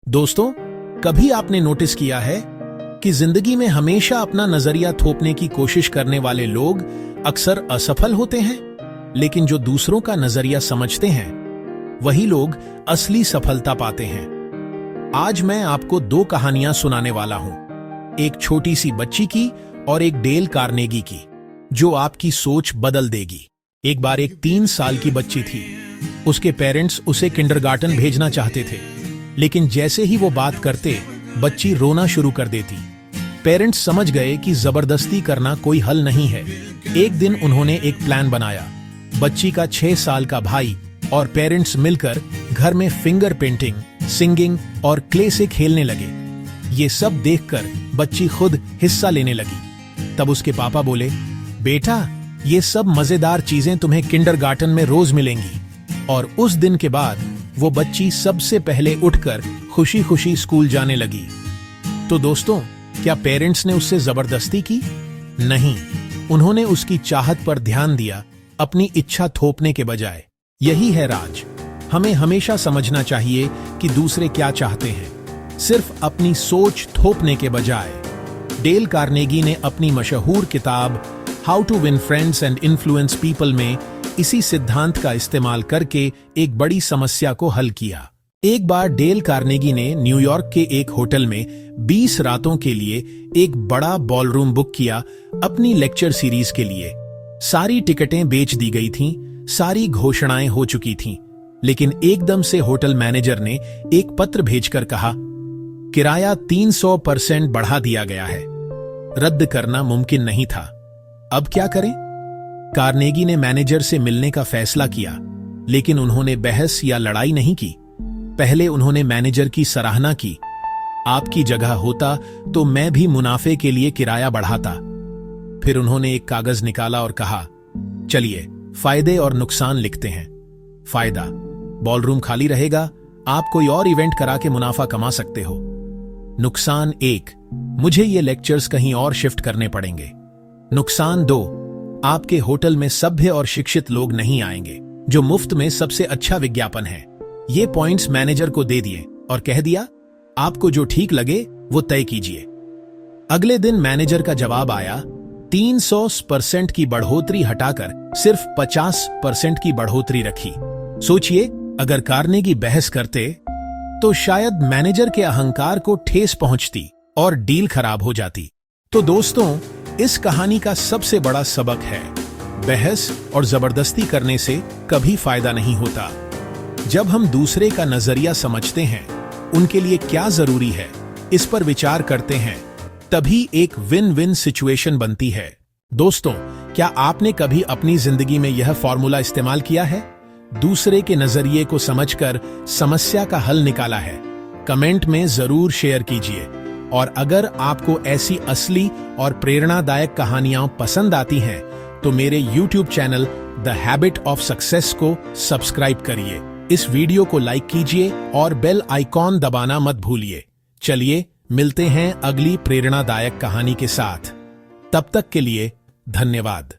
दोस्तों, कभी आपने नोटिस किया है कि जिंदगी में हमेशा अपना नजरिया थोपने की कोशिश करने वाले लोग अक्सर असफल होते हैं, लेकिन जो दूसरों का नजरिया समझते हैं वही लोग असली सफलता पाते हैं। आज मैं आपको दो कहानियां सुनाने वाला हूं, एक छोटी सी बच्ची की और एक डेल कार्नेगी की, जो आपकी सोच बदल देगी। एक बार एक 3 साल की बच्ची थी। उसके पेरेंट्स उसे किंडरगार्टन भेजना चाहते थे, लेकिन जैसे ही वो बात करते बच्ची रोना शुरू कर देती। पेरेंट्स समझ गए कि जबरदस्ती करना कोई हल नहीं है। एक दिन उन्होंने एक प्लान बनाया। बच्ची का 6 साल का भाई और पेरेंट्स मिलकर घर में फिंगर पेंटिंग, सिंगिंग और क्ले से खेलने लगे। ये सब देखकर बच्ची खुद हिस्सा लेने लगी। तब उसके पापा बोले, बेटा, ये सब मजेदार चीजें तुम्हें किंडरगार्टन में रोज मिलेंगी। और उस दिन के बाद वो बच्ची सबसे पहले उठकर खुशी खुशी स्कूल जाने लगी। तो दोस्तों, क्या पेरेंट्स ने उससे जबरदस्ती की? नहीं, उन्होंने उसकी चाहत पर ध्यान दिया, अपनी इच्छा थोपने के बजाय। यही है राज। हमें हमेशा समझना चाहिए कि दूसरे क्या चाहते हैं, सिर्फ अपनी सोच थोपने के बजाय। डेल कार्नेगी ने अपनी मशहूर किताब how to win friends and influence people में इसी सिद्धांत का इस्तेमाल करके एक बड़ी समस्या को हल किया। एक बार डेल कार्नेगी ने न्यूयॉर्क के एक होटल में 20 रातों के लिए एक बड़ा बॉलरूम बुक किया अपनी लेक्चर सीरीज के लिए। सारी टिकटें बेच दी गई थीं, सारी घोषणाएं हो चुकी थीं, लेकिन एकदम से होटल मैनेजर ने एक पत्र भेजकर कहा, किराया 300% बढ़ा दिया गया है। रद्द करना मुमकिन नहीं था। अब क्या करें? कार्नेगी ने मैनेजर से मिलने का फैसला किया, लेकिन उन्होंने बहस या लड़ाई नहीं की। पहले उन्होंने मैनेजर की सराहना की। आपकी जगह होता तो मैं भी मुनाफे के लिए किराया बढ़ाता। फिर उन्होंने एक कागज निकाला और कहा, चलिए फायदे और नुकसान लिखते हैं। फायदा, बॉलरूम खाली रहेगा, आप कोई और इवेंट करा के मुनाफा कमा सकते हो। नुकसान 1, मुझे ये लेक्चर्स कहीं और शिफ्ट करने पड़ेंगे। नुकसान 2, आपके होटल में सभ्य और शिक्षित लोग नहीं आएंगे, जो मुफ्त में सबसे अच्छा विज्ञापन है। ये पॉइंट्स मैनेजर को दे दिए और कह दिया, आपको जो ठीक लगे वो तय कीजिए। अगले दिन मैनेजर का जवाब आया, 300% की बढ़ोतरी हटाकर सिर्फ 50% की बढ़ोतरी रखी। सोचिए, अगर कार्नेगी बहस करते तो शायद मैनेजर के अहंकार को ठेस पहुंचती और डील खराब हो जाती। तो दोस्तों, इस कहानी का सबसे बड़ा सबक है, बहस और जबरदस्ती करने से कभी फायदा नहीं होता। जब हम दूसरे का नजरिया समझते हैं, उनके लिए क्या जरूरी है, इस पर विचार करते हैं, तभी एक विन विन सिचुएशन बनती है। दोस्तों, क्या आपने कभी अपनी जिंदगी में यह फॉर्मूला इस्तेमाल किया है? दूसरे के नजरिए को समझकर समस्या का हल निकाला है? कमेंट में जरूर शेयर कीजिए। और अगर आपको ऐसी असली और प्रेरणादायक कहानियां पसंद आती हैं, तो मेरे YouTube channel the habit of success को सब्सक्राइब करिए। इस वीडियो को लाइक कीजिए और बेल आइकॉन दबाना मत भूलिए। चलिए मिलते हैं अगली प्रेरणादायक कहानी के साथ। तब तक के लिए धन्यवाद।